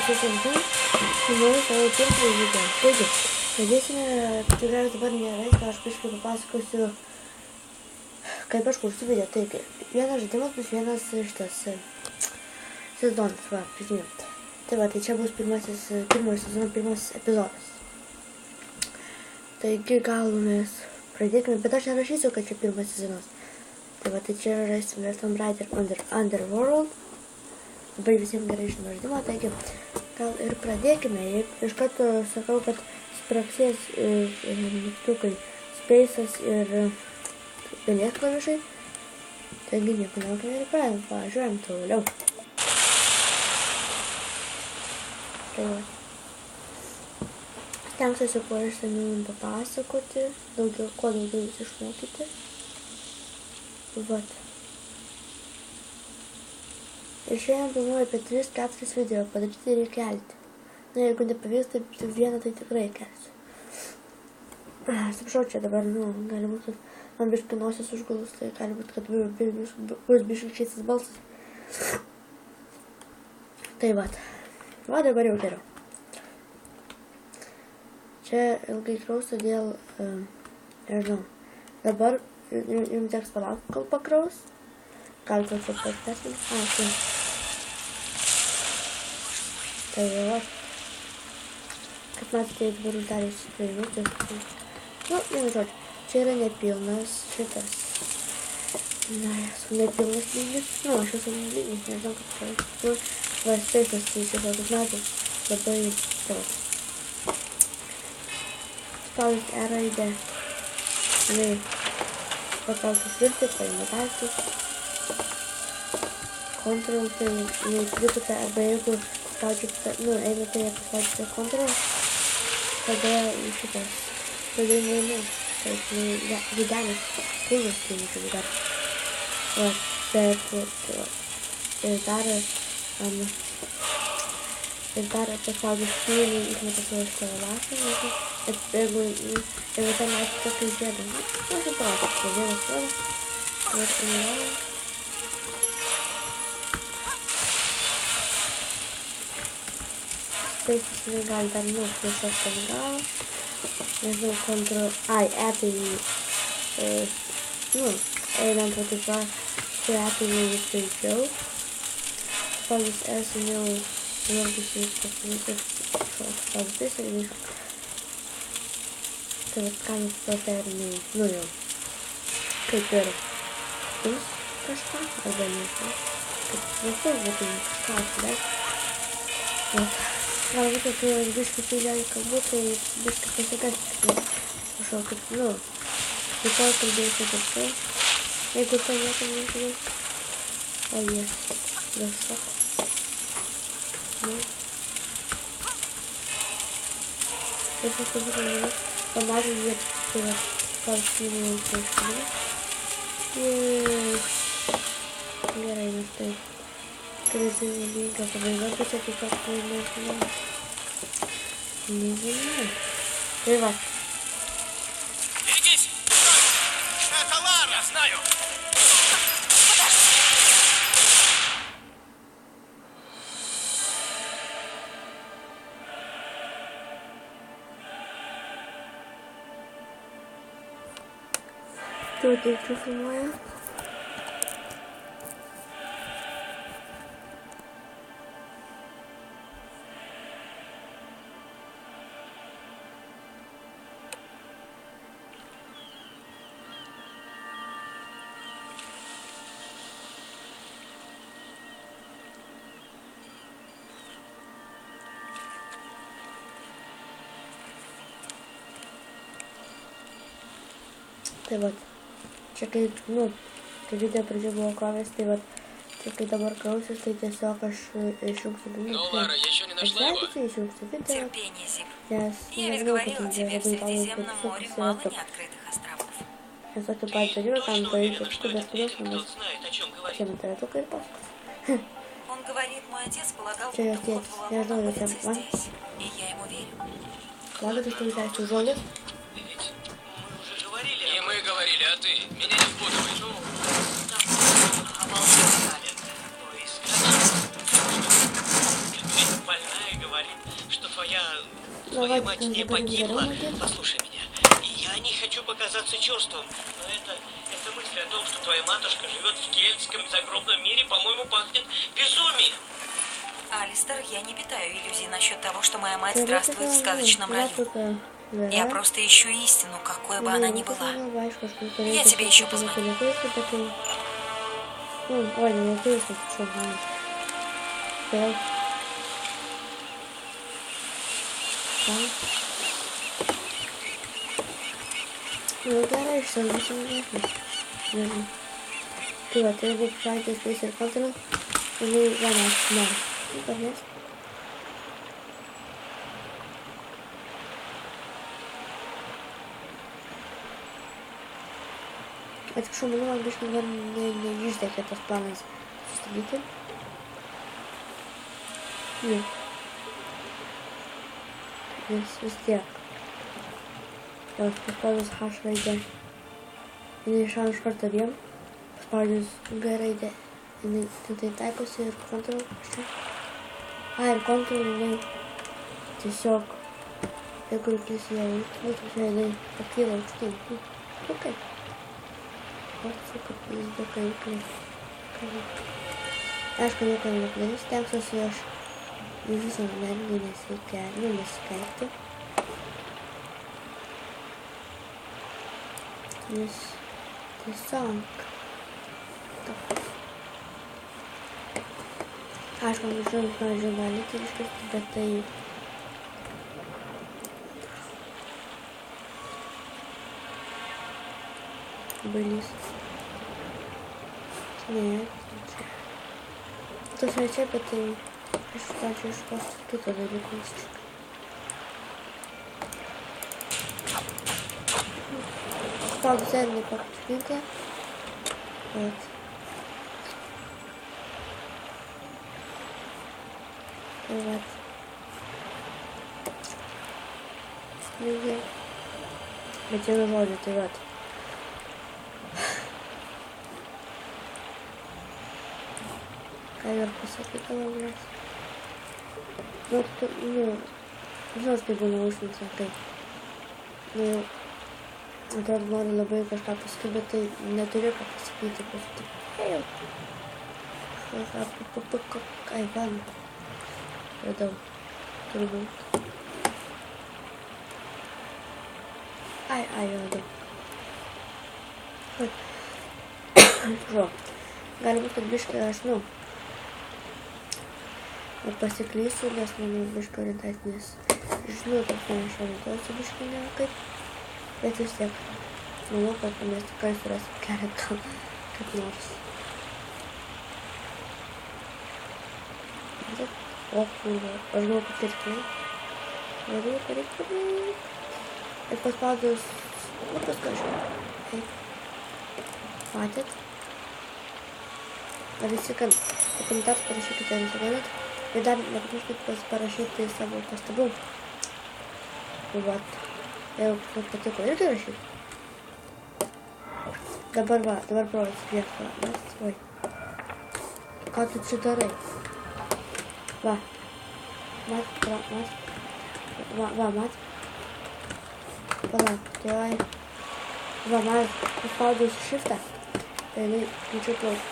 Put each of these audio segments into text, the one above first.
Esu Santų, filmuoju savo pirmąjį video. Taigi, pradėsime, tikrai dabar nereikia, aš kažkaip papasakosiu, kaip aš kursiu video. Taigi, vienas žaidimas bus vienas šitas sezonas, va, prisimint. Tai va, tai čia bus pirmojo sezono pirmas epizodas. Taigi, gal mes pradėkime, bet aš nerašysiu, kad čia pirmas sezonas. Tai va, tai čia rasime Tomb Raider Underworld. Dabar visiems gerai žinoma žaidimą, taigi gal ir pradėkime. Iš karto sakau, kad spragsės mygtukai Space'as ir vienės klavišai. Taigi nieko nelaukime ir pradėm, važiuojam toliau. Tai va. Stengsiuosi kuo išsamiau papasakoti, kuo daugiau jūs išmokyti. Vat. Ir šiandien planuoju apie 3-4 video padaryti ir įkelti. Na, jeigu nepavyks, tai tik vieną tai tikrai kelsiu. Atsiprašau, čia dabar, gali būt, kad man biškai nosis užgulus, tai gali būt, kad bus biškai šeisis balsas. Tai vat. Va, dabar jau geriau. Čia ilgai kraus, todėl, nežinau, dabar jums teks palaukti, kol pakraus. Galite čia pasitęsti. Tai. Tai jau, kaip matėte, dabar uždarys minučius. Vienu žodžiu, čia yra nepilnas šitas. Na, esu nepilnas lygis. Aš esu lygis, nežinau, kaip tai. Va, Space'as, tai šitas matės labai daug. Spaudyti R raidę. Patraukti svirtį, paimataisi. Control, tai neįkritote, arba jeigu spaudžiate, einate ir paspaudžiate Control, tada šitas, tada neinu, taip, videlis, pilnas klinikų videlis. Va, ir dar paspaudžiu spynį, išmetu savo šitą lašą, jeigu ten aišku tokia žiedą, aš įpratau, tai vienas vadas, ir įmėlė. Taip, gal dar tiesiog ten gal, nežinau, tai einant va taip va, štai atveju vis greičiau. Spaudus S jau vėlgisi viskas spaudus ir višak. Tai vat ką mes paternai, jau, kaip ir bus kažką, arba nežinau, kaip visur būtų kažką atsidėti. Galbūt, kai aš biškai tyliai kalbu, tai biškai pasigąsti, prašau, kaip, rytoj kalbėsiu apie tai, jeigu tai niekam nežiūrės. O jes, tiesiog. Taip aš kalbėsiu, pamažinti ir tai yra kalbėsiu iškėlė. Gerai, nes tai. Krizinė lyga pabaiga, bet čia tiesiog nežinau. Tai va. Берегись! Это Лара! Я знаю! Тут и что filmuoja. Tai vat, čia kai, kai video pradžia buvo kovės, tai vat, čia kai dabar krausis, tai tiesiog aš išjungsiu video. Aš leidžiu išjungsiu video, nes nežinau, kad ten labai įdomu, kad susivatok. Nes tokį patį dalyvą, kam pavyzdžiui, kažkur bet kurios manęs. Čia man tave tokia ir pasakos. Čia jos tėtis, nežinau, jos jam man. Ладно, ты взял žolės. Не мы говорили, а ты. Меня не впутывай. Больная твоя мать не погибла, послушай меня. Я не хочу показаться черством, но эта мысль о том, что твоя матушка живет в кельтском загробном мире, по-моему, пахнет безумием. Алистер, я не питаю иллюзий насчет того, что моя мать здравствует в сказочном раю. Я просто ищу истину, какой бы она ни была. Я тебе еще позвоню. Ой, не написано, что знаешь. Так. Ну, угораешься, он очень интересно. Ты вот, ты его пишаете спейсер контрол, или ванаш, да. Ну, конечно. Это что, мы обычно не видишь, как это в плане стабилитет? Нет. Здесь везде. Вот, поставлюсь хаш рейде. И решаю шкарта бьем. Поставлюсь г рейде. И тут тайпус и контрол. Air control или тесек. Я говорю, если я вот я покинул что? Окей. Вот, сука, пиздока и клей. Aš galiu kalbėti, stengsiuosi aš visą energiją neskelbti. Nes tiesiog. Aš žinau, pavyzdžiui, galite iškirsti, bet tai... Близ. Нет. То есть я бы ты считаешь, что тут далеко. Специальный подпитка. Вот. Вот. Где выводит, вот. Ковер посыпала, блядь. Вот, ну, жестко был наушница, окей. Ну, это можно любые кошка поскибать, на турека посыпите просто. Эй, ай, ладно. Продал трубу. Ай, ладно. Вот. Что? Gali būt, kad biškai aš, nu, pasiklysiu, nes manau biškai orientacinės. Žinau, kad man aš orientuosiu biškai ne kaip, bet vis tiek, manau, kad mes tikrai surasim kelią gal kaip nors. O, kurva, aš galvoju, kad irgi. Varyk. Ir paspaudus, nu, paskui. Matėt? Ar visi, kad komentarus parašykite, ar įsivaizduot. Ir dar nepamirškit parašyti savo pastabų. Vat. Jeigu kas patiko, irgi rašyti. Dabar projektas vietą. Mes, oi. Ką tu čia darai? Va. Mat. Palauk, tai va, man paspaudus shiftą. Tai jinai kličiu plauk.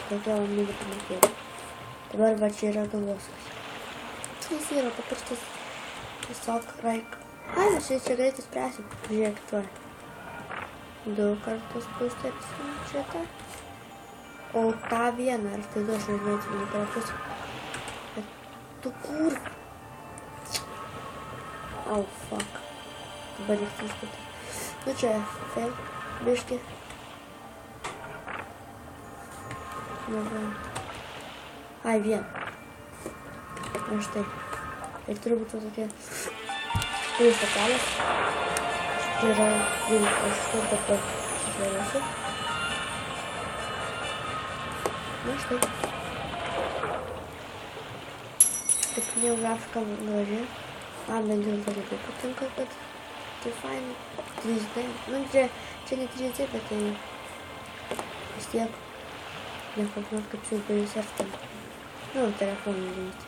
Todėl myliu pamatėti. Dabar va čia yra galvoskas. Jis yra paprastas. Tiesiog raik. Ai, mes čia greitai spręsim. Žiūrėk, tuo. 2 kartus pustėpsim šitą. O tą vieną, ar tai du, aš nežinau, per pusę. Bet tu kur? Au, fuck. Dabar reiks įskutį. Nu čia, fail. Biški. Ai, vien. Na štai. Ir turi būti tokie statelės. Tai yra aš kartą pasiklėsiu. Na štai. Taip neografika graži. Man bent jau labai patinka, kad tai fainai. 3D. Nu, čia ne 3D, bet tai vis tiek. Nekoks nors kaip siūpėjus ar ten. Nu, telefonų žiūrėti.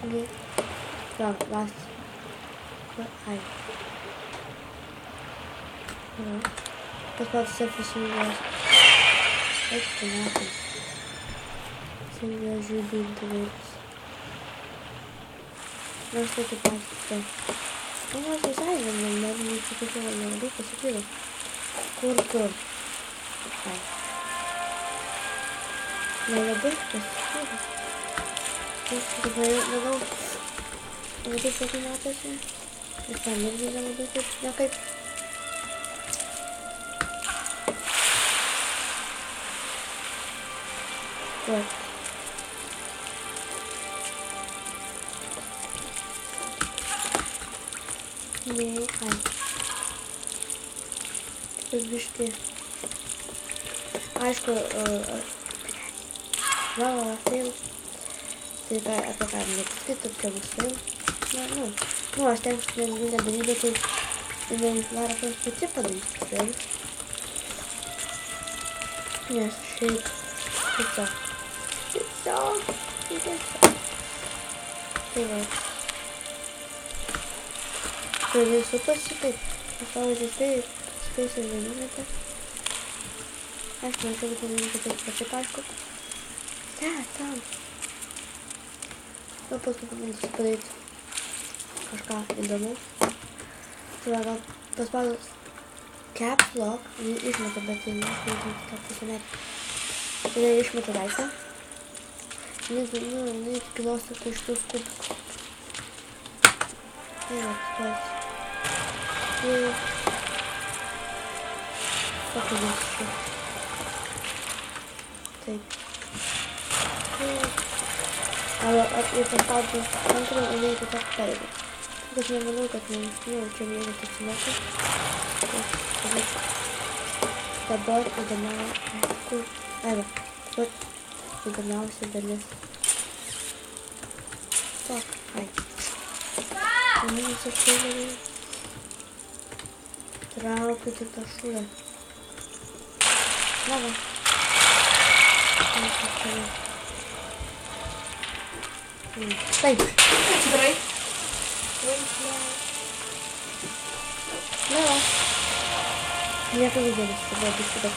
Ini. Vâng, last. Ai. Pessoal, se eu fiz é que nada. Se me ajuda em não sei o que passa. Não sei se sai, mas não fica falando ali, conseguiu? Cortou. Ai. Não é bem possível. Eu vou ter que fazer uma coisa. Está mesmo já vou ter que fazer. What? Не, ай. Подбежки. Ашку, мало сил. Ты такая мне тут прям сил. Ну, а что я не надо не быть. И Лара просто типа подбежки. Нет, шик. Все. Вот. Вроде супер супер. Осталось здесь список минуты. А что это вот мне хотел почекашку? Да, там. Ну просто посмотреть кошка и дому. Тогда посмотрел caps lock. Видишь, мы тогда не как посмотреть. Или видишь, мы тогда это. Не просто то, что скуп. Вот, кстати. И... Как здесь еще? Так. И попал бы контроль, или это так перейдет. Как я могу, как я чем я это снимаю. Добавь и дома. Вот. Выгонялся до леса. Так, ай. У меня совсем травка тут шура. Давай. Стой. Забирай. Давай. Я тоже еду с тобой, без сюда.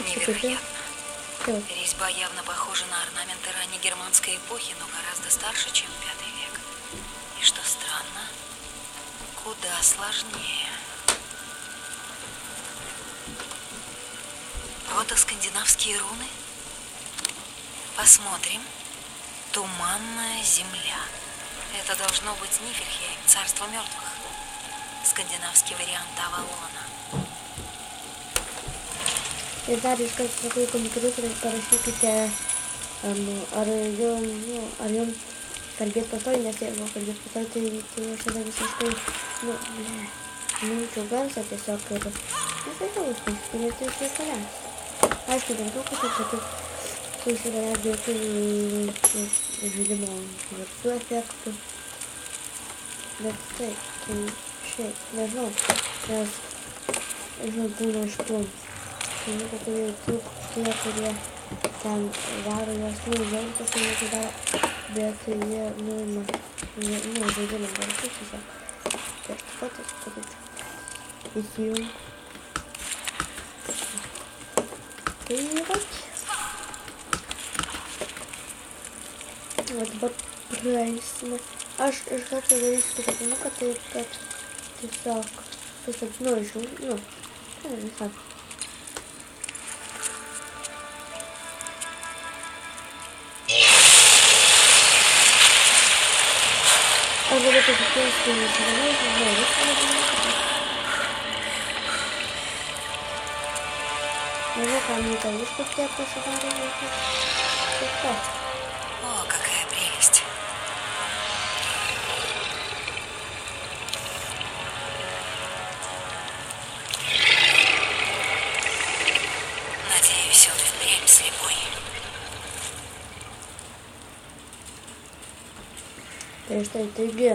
Невероятно. Резьба явно похожа на орнаменты раннегерманской эпохи, но гораздо старше, чем V век. И что странно, куда сложнее. Протоскандинавские руны? Посмотрим. Туманная земля. Это должно быть Нифельхейм, царство мертвых. Скандинавский вариант Авалона. Я знаю, что такой компьютер парашютите Орион Каргет постой, я тебе Каргет постой, ты что-то высоко, ничего, ганса, ты сок это. Ну, это лучше, или ты все понятно. А что, ты только что ты сюда где ты видимо, вот по эффекту. Да, ты шесть, должно, раз, думаю, что ini katanya itu dia kuliah dan baru ya semua itu semua kita biasanya nama ini juga nomor itu sih foto video ini вот вот правильно аж как-то зависит от ну как ты сок ну еще ну не так. А вот это китайское не знаю, ну камни того, что тебя пошивали. О, какая прелесть. Надеюсь, он впрямь слепой. Tai štai taigi,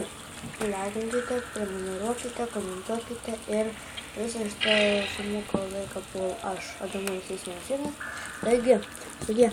leidinkite, prenumeruokite, komentuokite ir Prisieš, tai šiame laiko buvau aš, Adomas Teismės. Taigi, sudė.